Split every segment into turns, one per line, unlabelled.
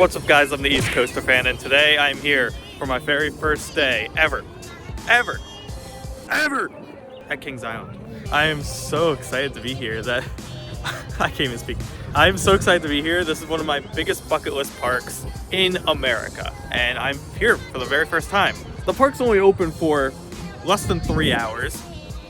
What's up guys, I'm the East Coaster fan and today I'm here for my very first day ever at Kings Island. I am so excited to be here that I can't even speak. I'm so excited to be here. This is one of my biggest bucket list parks in America and I'm here for the very first time. The park's only open for less than 3 hours,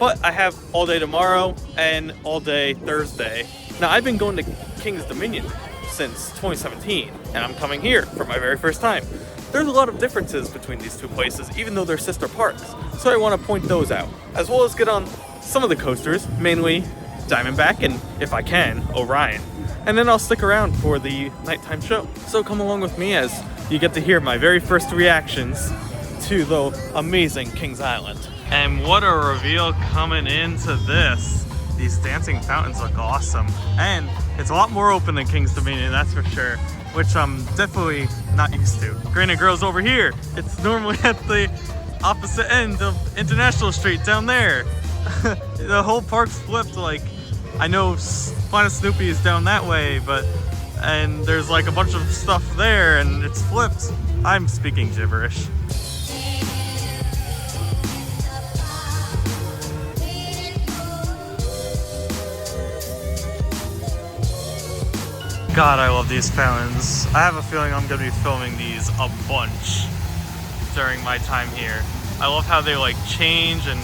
but I have all day tomorrow and all day Thursday. Now I've been going to Kings Dominion since 2017 and I'm coming here for my very first time. There's a lot of differences between these two places even though they're sister parks, so I want to point those out, as well as get on some of the coasters, mainly Diamondback and, if I can, Orion. And then I'll stick around for the nighttime show. So come along with me as you get to hear my very first reactions to the amazing Kings Island. And what a reveal coming into this. These dancing fountains look awesome. And it's a lot more open than Kings Dominion, that's for sure, which I'm definitely not used to. Granted, girls over here, it's normally at the opposite end of International Street down there. The whole park's flipped. Like, I know Planet Snoopy is down that way, and there's like a bunch of stuff there and it's flipped. I'm speaking gibberish. God, I love these fountains. I have a feeling I'm gonna be filming these a bunch during my time here. I love how they like change and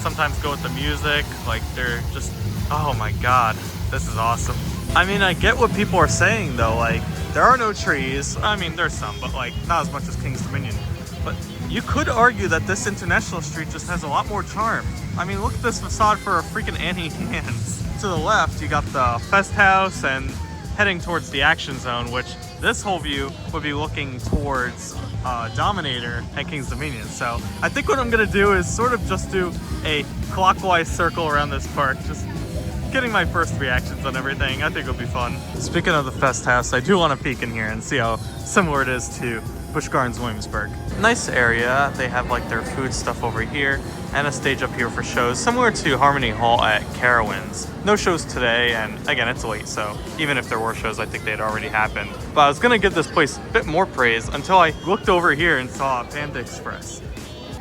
sometimes go with the music. Like they're just, oh my God, this is awesome. I mean, I get what people are saying though. Like there are no trees. I mean, there's some, but like not as much as Kings Dominion. But you could argue that this International Street just has a lot more charm. I mean, look at this facade for a freaking Annie Hands. To the left, you got the Fest House and heading towards the Action Zone, which this whole view would be looking towards Dominator at Kings Dominion. So I think what I'm gonna do is sort of just do a clockwise circle around this park, just getting my first reactions on everything. I think it'll be fun. Speaking of the Fest House, I do want to peek in here and see how similar it is to Busch Gardens Williamsburg. Nice area. They have like their food stuff over here and a stage up here for shows, similar to Harmony Hall at Carowinds. No shows today, and again, it's late, so even if there were shows, I think they'd already happened. But I was gonna give this place a bit more praise until I looked over here and saw Panda Express.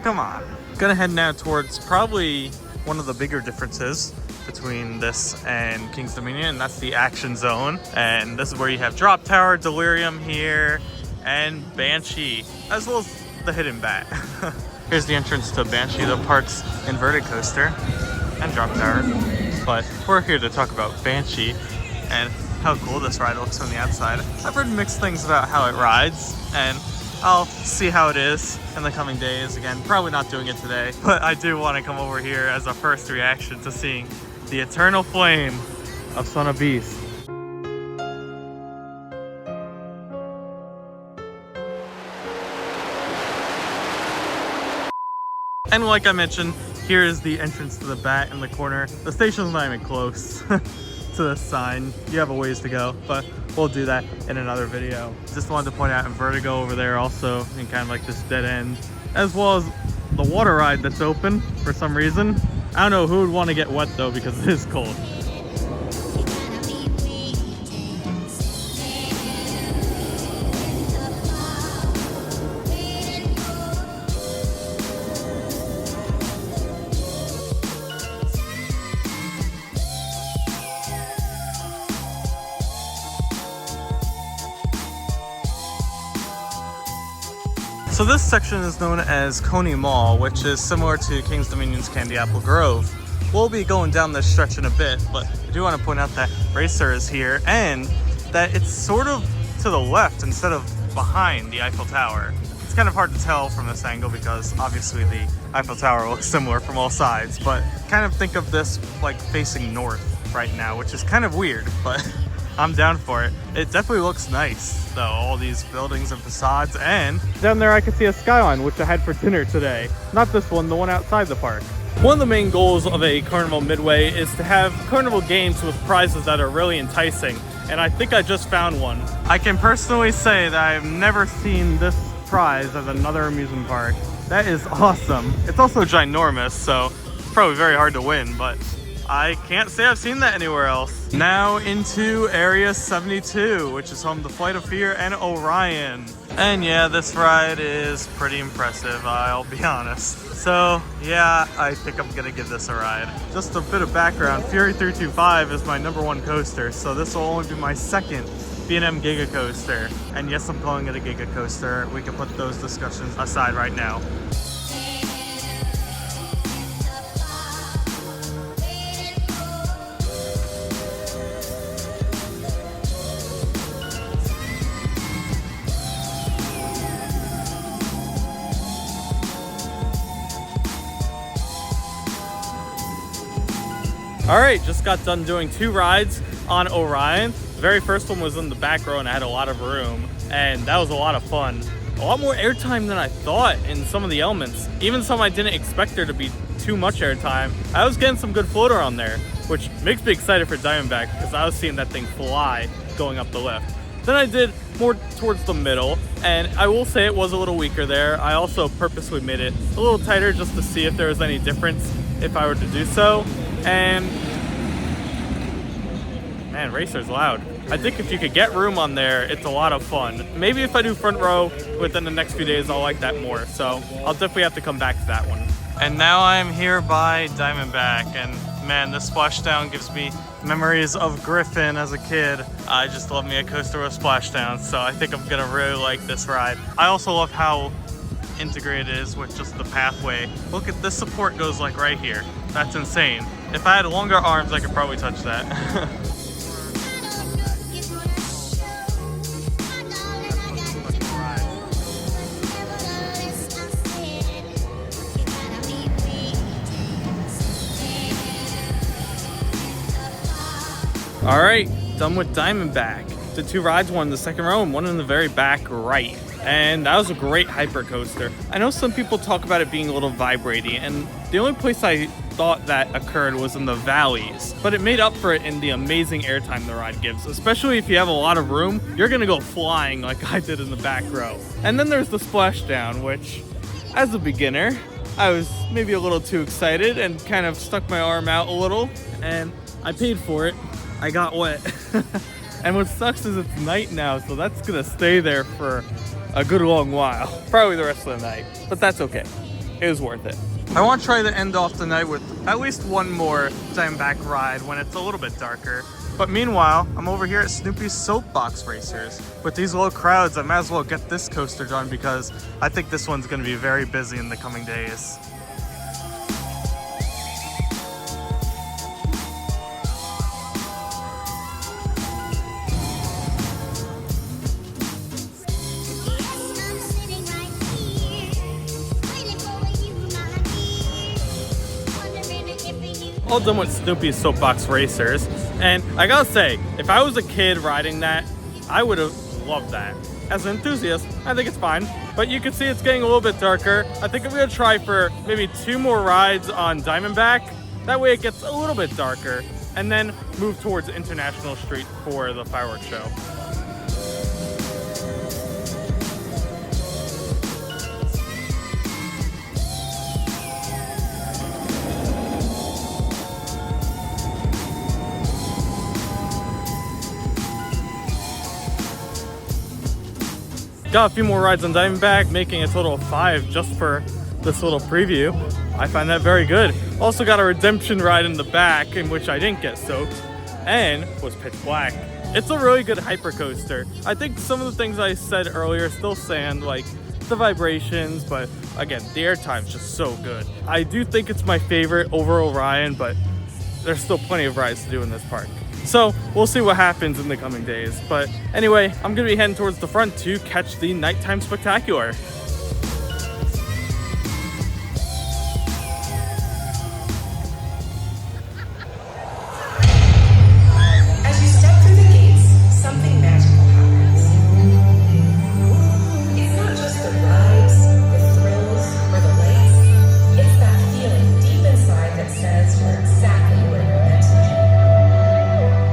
Come on. Gonna head now towards probably one of the bigger differences between this and Kings Dominion, and that's the Action Zone. And this is where you have Drop Tower, Delirium here, and Banshee, as well as the Hidden Bat. Here's the entrance to Banshee, the park's inverted coaster, and Drop Tower. But we're here to talk about Banshee and how cool this ride looks from the outside. I've heard mixed things about how it rides, and I'll see how it is in the coming days. Again, probably not doing it today, but I do want to come over here as a first reaction to seeing the eternal flame of Son of Beast. And like I mentioned, here is the entrance to the Bat in the corner. The station's not even close to the sign. You have a ways to go, but we'll do that in another video. Just wanted to point out Vertigo over there also in kind of like this dead end, as well as the water ride that's open for some reason. I don't know who would want to get wet though, because it is cold. So this section is known as Coney Mall, which is similar to Kings Dominion's Candy Apple Grove. We'll be going down this stretch in a bit, but I do want to point out that Racer is here and that it's sort of to the left instead of behind the Eiffel Tower. It's kind of hard to tell from this angle because obviously the Eiffel Tower looks similar from all sides, but kind of think of this like facing north right now, which is kind of weird, but I'm down for it. It definitely looks nice though, all these buildings and facades, and down there I can see a skyline, which I had for dinner today. Not this one, the one outside the park. One of the main goals of a Carnival Midway is to have carnival games with prizes that are really enticing, and I think I just found one. I can personally say that I've never seen this prize at another amusement park. That is awesome. It's also ginormous, so it's probably very hard to win, but I can't say I've seen that anywhere else. Now into Area 72, which is home to Flight of Fear and Orion. And yeah, this ride is pretty impressive, I'll be honest. So yeah, I think I'm gonna give this a ride. Just a bit of background, Fury 325 is my #1 coaster, so this will only be my second B&M Giga Coaster. And yes, I'm calling it a Giga Coaster. We can put those discussions aside right now. All right, just got done doing 2 rides on Orion. The very first one was in the back row and I had a lot of room, and that was a lot of fun. A lot more airtime than I thought in some of the elements. Even some I didn't expect there to be too much airtime. I was getting some good floater on there, which makes me excited for Diamondback because I was seeing that thing fly going up the lift. Then I did more towards the middle, and I will say it was a little weaker there. I also purposely made it a little tighter just to see if there was any difference if I were to do so. And man, Racer's loud. I think if you could get room on there, it's a lot of fun. Maybe if I do front row within the next few days, I'll like that more. So I'll definitely have to come back to that one. And now I am here by Diamondback, and man, this splashdown gives me memories of Griffin as a kid. I just love me a coaster with splashdown, so I think I'm gonna really like this ride. I also love how integrated it is with just the pathway. Look at this support goes like right here. That's insane. If I had longer arms, I could probably touch that. All right, done with Diamondback. Did 2 rides, one in the second row and one in the very back right. And that was a great hyper coaster. I know some people talk about it being a little vibrating, and the only place I thought that occurred was in the valleys, but it made up for it in the amazing airtime the ride gives. Especially if you have a lot of room, you're gonna go flying like I did in the back row. And then there's the splashdown, which as a beginner, I was maybe a little too excited and kind of stuck my arm out a little, and I paid for it. I got wet. And what sucks is it's night now, so that's gonna stay there for a good long while. Probably the rest of the night, but that's okay. It was worth it. I want to try to end off the night with at least one more Diamondback ride when it's a little bit darker. But meanwhile, I'm over here at Snoopy's Soapbox Racers. With these low crowds, I might as well get this coaster done because I think this one's gonna be very busy in the coming days. All done with Snoopy's Soapbox Racers, and I gotta say, if I was a kid riding that, I would have loved that. As an enthusiast, I think it's fine, but you can see it's getting a little bit darker. I think I'm gonna try for maybe 2 more rides on Diamondback. That way it gets a little bit darker, and then move towards International Street for the fireworks show. Got a few more rides on Diamondback, making a total of 5 just for this little preview. I find that very good. Also got a redemption ride in the back in which I didn't get soaked and was pitch black. It's a really good hyper coaster. I think some of the things I said earlier still stand, like the vibrations, but again, the airtime's just so good. I do think it's my favorite over Orion, but there's still plenty of rides to do in this park. So we'll see what happens in the coming days. But anyway, I'm gonna be heading towards the front to catch the nighttime spectacular.
As you step through the gates, something magical happens. It's not just the rides, the thrills, or the lights. It's that feeling deep inside that says you're exactly where you're meant to be.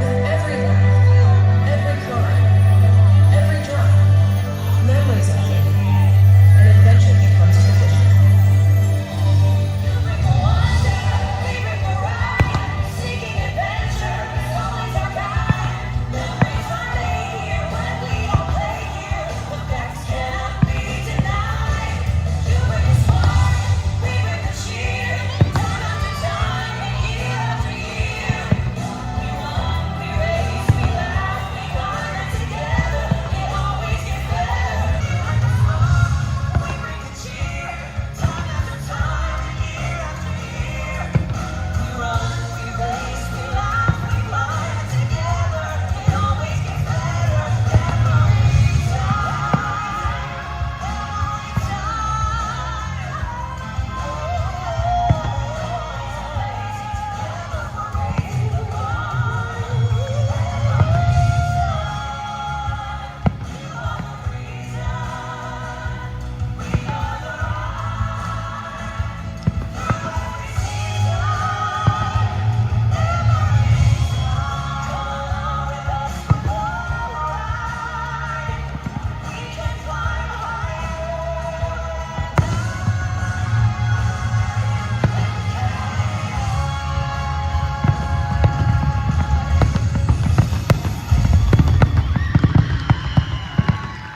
With every laugh, every climb, every drop, memories are shaped.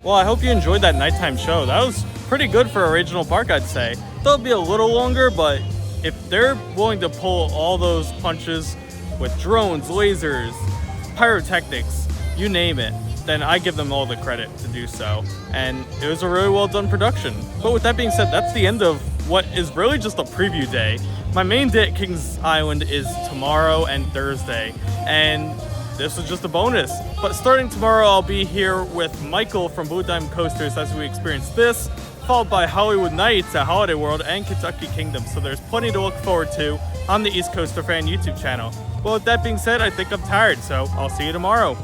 Well, I hope you enjoyed that nighttime show. That was pretty good for a regional park, I'd say. Thought it'd be a little longer, but if they're willing to pull all those punches with drones, lasers, pyrotechnics, you name it, then I give them all the credit to do so. And it was a really well done production. But with that being said, that's the end of what is really just a preview day. My main day at Kings Island is tomorrow and Thursday, and this was just a bonus. But starting tomorrow, I'll be here with Michael from Blue Diamond Coasters as we experience this, followed by Hollywood Nights at Holiday World and Kentucky Kingdom. So there's plenty to look forward to on the East Coaster Fan YouTube channel. Well, with that being said, I think I'm tired, so I'll see you tomorrow.